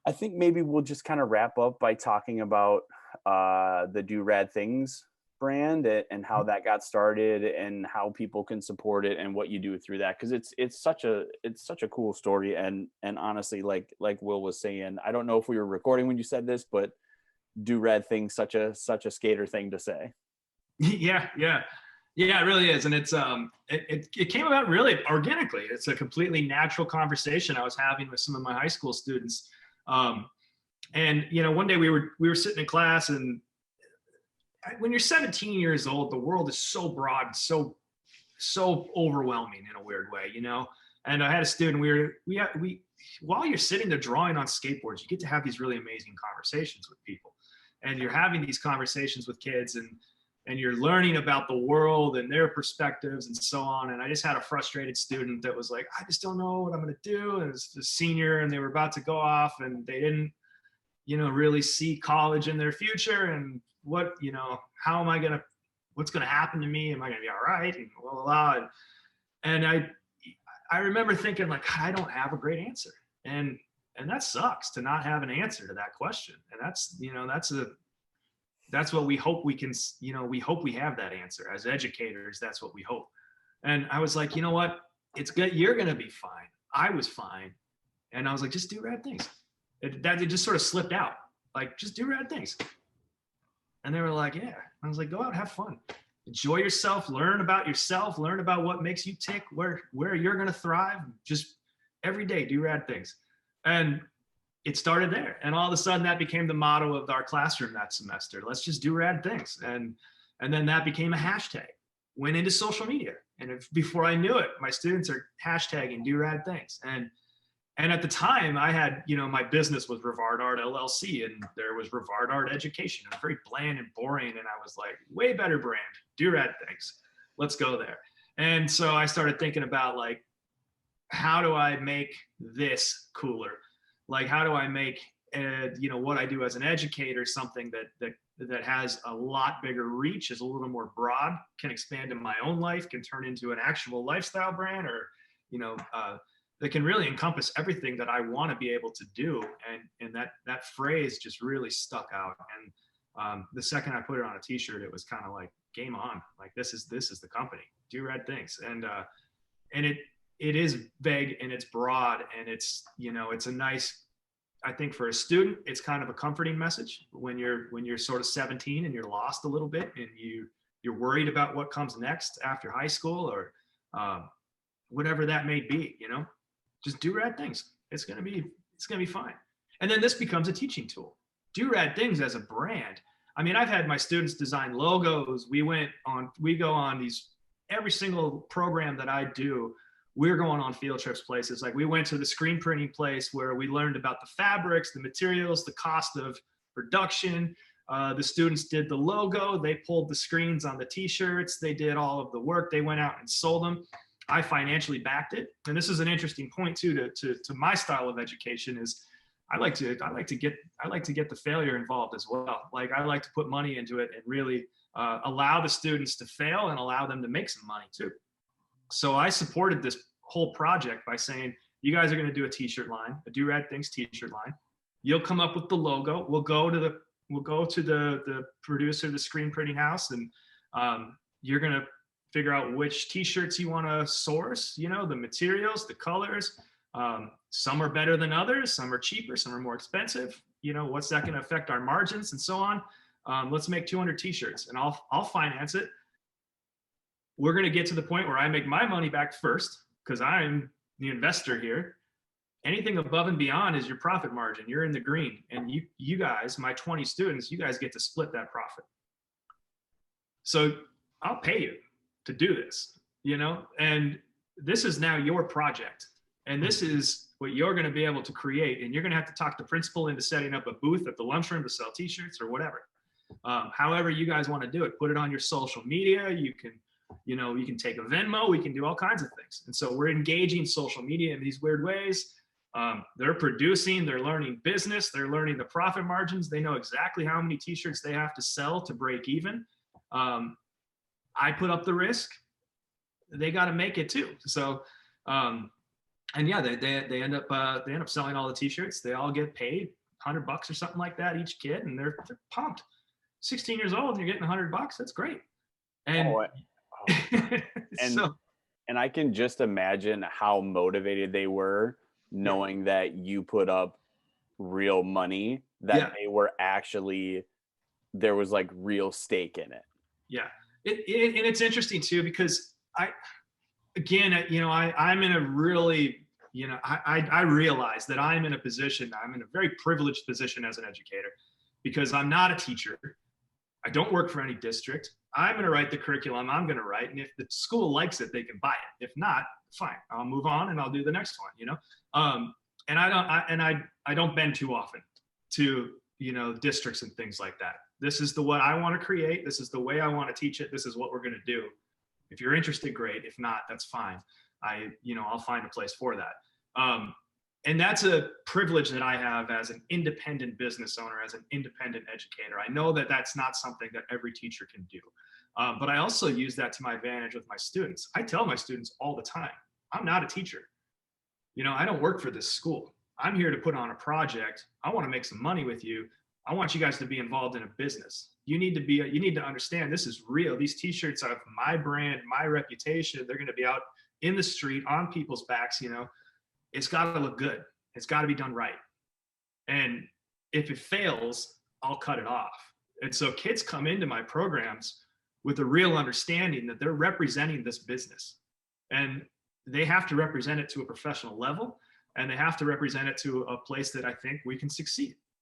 I think maybe we'll just kind of wrap up by talking about the Do Rad Things brand and how that got started and how people can support it and what you do through that, because it's such a cool story. And honestly, like Will was saying, I don't know if we were recording when you said this, but Do Rad Things, such a skater thing to say. Yeah, yeah. Yeah, it really is. And it came about really organically. It's a completely natural conversation I was having with some of my high school students. Um, and one day we were sitting in class, and when you're 17 years old, the world is so broad, so overwhelming in a weird way. And I had a student, we while you're sitting there drawing on skateboards, you get to have these really amazing conversations with people. And you're having these conversations with kids, and you're learning about the world and their perspectives and so on. And I just had a frustrated student that was like, I just don't know what I'm going to do. And it was a senior, and they were about to go off, and they didn't, really see college in their future. And how am I going to, what's going to happen to me? Am I going to be all right? And blah, blah, blah. And I remember thinking, like, I don't have a great answer. And that sucks, to not have an answer to that question. And that's what we hope we can, we hope we have that answer as educators. That's what we hope. And I was like, you know what? It's good. You're going to be fine. I was fine. And I was like, just do rad things. It just sort of slipped out. Like, just do rad things. And they were like, yeah. I was like, go out, have fun. Enjoy yourself, learn about what makes you tick, where you're going to thrive. Just every day, do rad things. And it started there. And all of a sudden that became the motto of our classroom that semester. Let's just do rad things. And then that became a hashtag, went into social media. And before I knew it, my students are hashtagging do rad things. And at the time I had, my business was Rivard Art LLC, and there was Rivard Art Education. It was very bland and boring. And I was like, way better brand, do rad things. Let's go there. And so I started thinking about, like, how do I make this cooler? Like, how do I make, what I do as an educator something that has a lot bigger reach, is a little more broad, can expand in my own life, can turn into an actual lifestyle brand, or, that can really encompass everything that I want to be able to do. And that phrase just really stuck out. And the second I put it on a t-shirt, it was kind of like, game on. Like, this is the company, do rad things. And it is vague and it's broad, and it's a nice, I think for a student, it's kind of a comforting message when you're sort of 17 and you're lost a little bit, and you're worried about what comes next after high school, or whatever that may be. Just do rad things. It's gonna be fine. And then this becomes a teaching tool. Do rad things as a brand. I mean, I've had my students design logos. We go on these, every single program that I do, we're going on field trips places. Like, we went to the screen printing place where we learned about the fabrics, the materials, the cost of production. The students did the logo. They pulled the screens on the t-shirts. They did all of the work. They went out and sold them. I financially backed it. And this is an interesting point too, to my style of education, is I like to get the failure involved as well. Like, I like to put money into it and really allow the students to fail and allow them to make some money too. So I supported this whole project by saying, you guys are going to do a t-shirt line, a Do Rad Things t-shirt line. You'll come up with the logo. We'll go to the producer, the screen printing house, and you're going to figure out which t-shirts you want to source, the materials, the colors. Some are better than others. Some are cheaper. Some are more expensive. What's that going to affect our margins and so on? Let's make 200 t-shirts, and I'll finance it. We're going to get to the point where I make my money back first, because I'm the investor here. Anything above and beyond is your profit margin. You're in the green. And you guys, my 20 students, you guys get to split that profit. So I'll pay you to do this, and this is now your project. And this is what you're going to be able to create. And you're going to have to talk the principal into setting up a booth at the lunchroom to sell t-shirts or whatever. However you guys want to do it, put it on your social media. You can take a Venmo, we can do all kinds of things. And so we're engaging social media in these weird ways. They're producing, they're learning business, they're learning the profit margins. They know exactly how many t-shirts they have to sell to break even. I put up the risk. They got to make it too. So And yeah, they end up selling all the t-shirts. They all get paid $100 or something like that each kid, and they're pumped. 16 years old and you're getting $100. That's great. And Oh, oh. And so and I can just imagine how motivated they were yeah, knowing that you put up real money, that yeah, they were actually, there was like real stake in it. yeah. And it's interesting too, because I'm in a really, I realize that I'm in a position, I'm in a very privileged position as an educator, because I'm not a teacher. I don't work for any district. I'm going to write the curriculum I'm going to write. And if the school likes it, they can buy it. If not, fine. I'll move on and I'll do the next one, and I don't bend too often to, districts and things like that. This is what I want to create. This is the way I want to teach it. This is what we're going to do. If you're interested, great. If not, that's fine. I'll find a place for that. And that's a privilege that I have as an independent business owner, as an independent educator. I know that that's not something that every teacher can do. But I also use that to my advantage with my students. I tell my students all the time, I'm not a teacher. I don't work for this school. I'm here to put on a project. I want to make some money with you. I want you guys to be involved in a business. You need to understand this is real. These t-shirts are my brand, my reputation. They're going to be out in the street on people's backs. It's got to look good. It's got to be done right. And if it fails, I'll cut it off. And so kids come into my programs with a real understanding that they're representing this business, and they have to represent it to a professional level, and they have to represent it to a place that I think we can succeed.